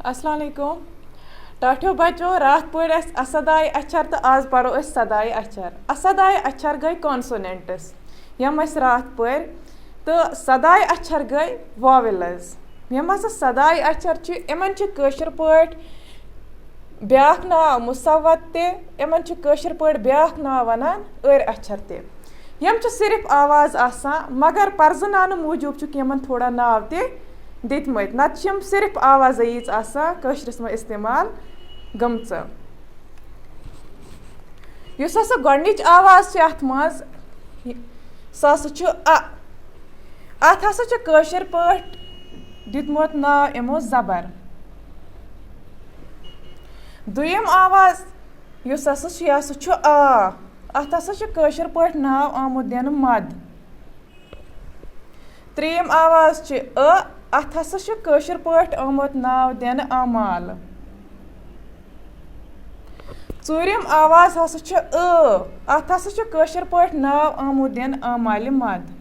अस्सलाम वालेकुम। टाठियो बच्चों रात पढ़ असदाय अक्षर तो आज पढ़ो सदाय अक्षर। असदाय अक्षर गई कॉन्सोनेंट्स यम रात पढ़ तो सदाय अक्षर गई वॉवेल्स। यम हसा सदाय अक्षर इमन कशर पढ़ ब्याख नाव मुसव्वत ते इमन कशर पढ़ ब्याख नाव वनान एर अक्षर ते। यम सिर्फ आवाज आसान मगर पर्जनान मूजूब यमन थोड़ा नाव ते दितमत नत सिर्फ आवाज यीज आसान कशरस में इस्तेमाल गमच। युस हसा गोडनिच आवाज अथ मज सह अत हसा कशर पठ दितमुत नाव इमो जबर। दुयम आवाज युस हसा यह आ अत हसा कशर पठ नाव आमुत दिन मद। त्रेयम आवाज अत हसा कशर पठ आमुत नाव दिन अमाल। चूरिम आवाज हसा अत हसा कशर पठ नाव आमुत दिन अमाल मद।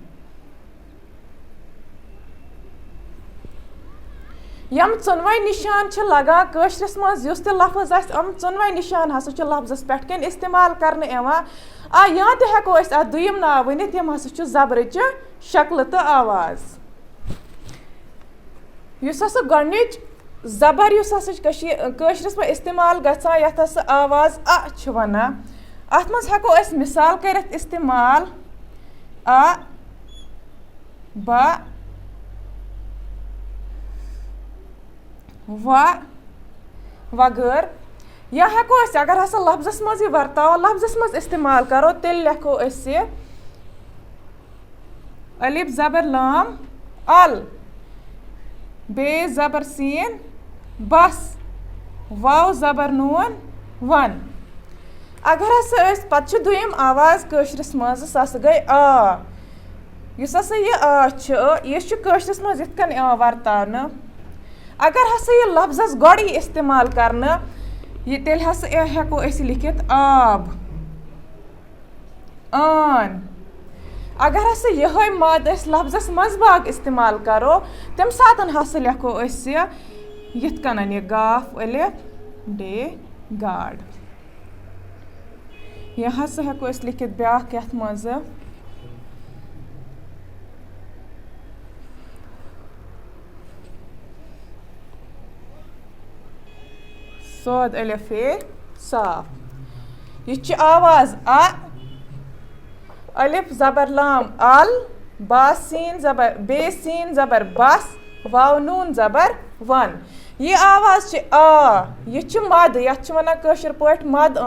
यम चुनवे निशान लगान कशरस मज युस ते लफ्ज आम चुनवे निशान हसा लफ्जस पेट कन इस्तेमाल करने आ यहाँ ते हेको अत दुयम नाव वनित यम हसा जबरच शक्ल तो आवाज। युस हसा गोडनिच जबर युस हसा कशरस में इस्तेमाल गछान यथ हसा आवाज आ वनान अत मज हेको मिसाल करित इस्तेमाल आ ब व वगर। या हेको अगर हसा लफ्जस मज वर्ताव लफ्जस मज इस्तेमाल करो तेल लिखो अलिफ जबर लाम अल बे जबर सीन बस वाव जबर नून वन। अगर हसा पत दुयम आवाज कशरस मज सह गई आ। युस हसा यह आ यह कशरस मज इथ कन वर्तान अगर हसा यह लफ्जस गोड़ इस्तेमाल करना तेल हसा हेको लिखित आब आन। अगर हसा यह मद लफ्जस मजबाग इस्तेमाल करो तम सातन हसा लिखो यथ कन यह गाफ अलिफ डे गाड। यह हसा हेको लिखित ब्याख यथ मज सोद अलिफ साफ। यह आवाज आ अलिफ जबर लाम अल बा सीन जबर बे सीन जबर बस वाव नून जबर वन। यह आवाज आ यह मद यथ वन कशर पठ मद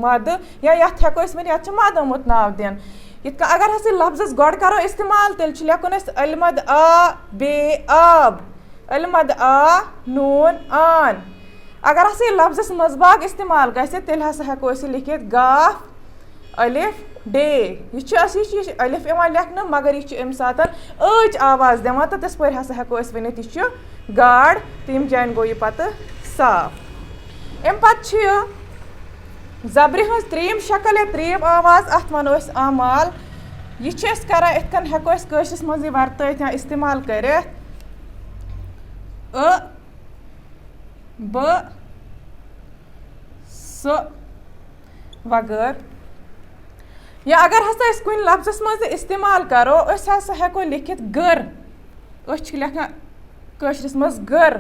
मद या यथ हेको वन मद आमुत नाव दिन। अगर हसा लफ्जस गोड़ करो इस्तेमाल तेल लिखुन अलमद आ बे आब अलमद आ नून आन। अगर हसा लफ्जस मजबाग इस्तेमाल गसे तेल हसा हेको लिखित गाफ अलिफ डे। यह अलिफ लिखन मगर यह अम सात ऐज आवाज दिवान तो तिस पर हसा हेको वनित यह गाड तो यम जान गो यह पत साफ। अम पत जबरि हज त्रेयम शक्ल या त्रेयम आवाज अत वनो आमाल। यह करान इत कन हेको कशरस मज वर्त या इस्तेमाल कर ब स वगर। या अगर हसा कुन लफ्जस मज इस्तेमाल करो हसा हेको लिखित गर लिखान कशरस मज गर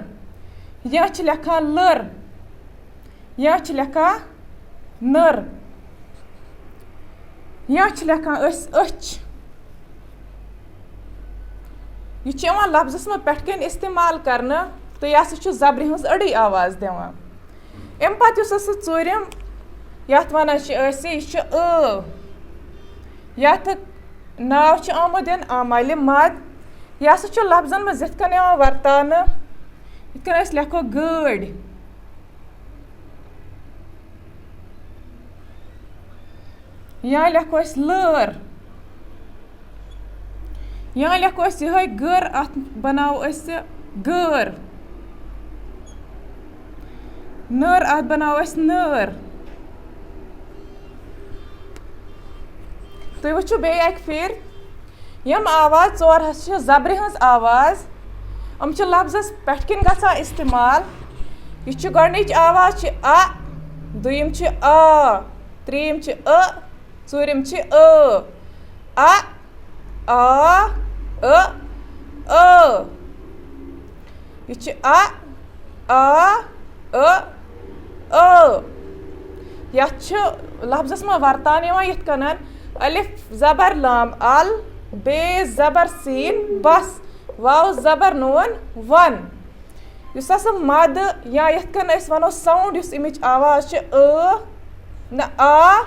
या लिखान लर या लिखान नर या लिखान अच। यह लफ्जस में पेट कन इस्तेमाल करना तो यह जबरि हज अड़ी आवाज दिवान। अम पत चूरिम यथ वन यथ नाव आमुत दिन आमल मद। यह लफ्जन मज इत कन वर्तान इत कन लिखो गड़ या लिखो लर या लिखो यह गर अत बनाओ गर नर अत बनाओ नर। तुम वो बे फिर यम आवाज चोर हस जबरि हज आवाज लफ्जस पेट कन गसान इस्तेमाल यह गॉडनिच आवाज अ दुयम आ त्रीम ूरम आ यह लफ्जस में वर्तान यन अलिफ जबर लाम अल बे जबर सीन बस वाव जबर नून वन युस हसा मद या वनो साउंड युस इमिच आवाज न आ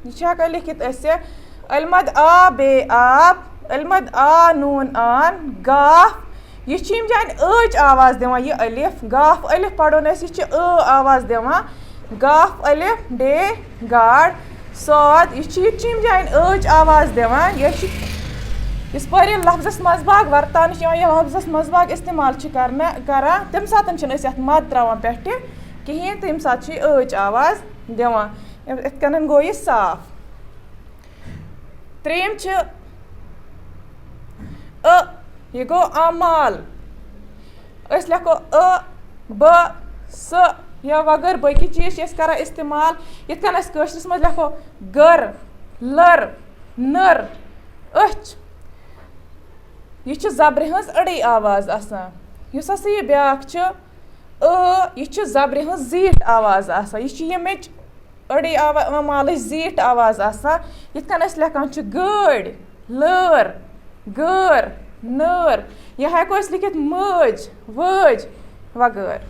यह लिखित अलमद आ बे आब अलमद आ नून आन गाफ यह जान अच आवाज दिवान यह अलिफ गाफ अलिफ पढ़ो यह आवाज दिवान गाफ अलिफ बे गाड़ सौद यह जान अच आवाज दिवान इस पर लफ्जस मजबाग वर्तान लफ्जस मजबाग इस्तेमाल करान तम सात मद त्रावान पे कहें तम सात अच आवाज दिवान इत गो यह साफ त्रेम यह गो अमाल लेखो ब स या वगर बाकी चीज कर इस्तेमाल यश मज लेखो गर लर नर अच यह जबर हज अड़े आवाज आसान इस हसा यह ब्याक यह जबर हज जीठ आवाज आसान यह यमिच अड़े माल जीठ आवाज आसान यिथन लेखान गड़ लर गर नर यह हेको लिखित मज वज वगैरह।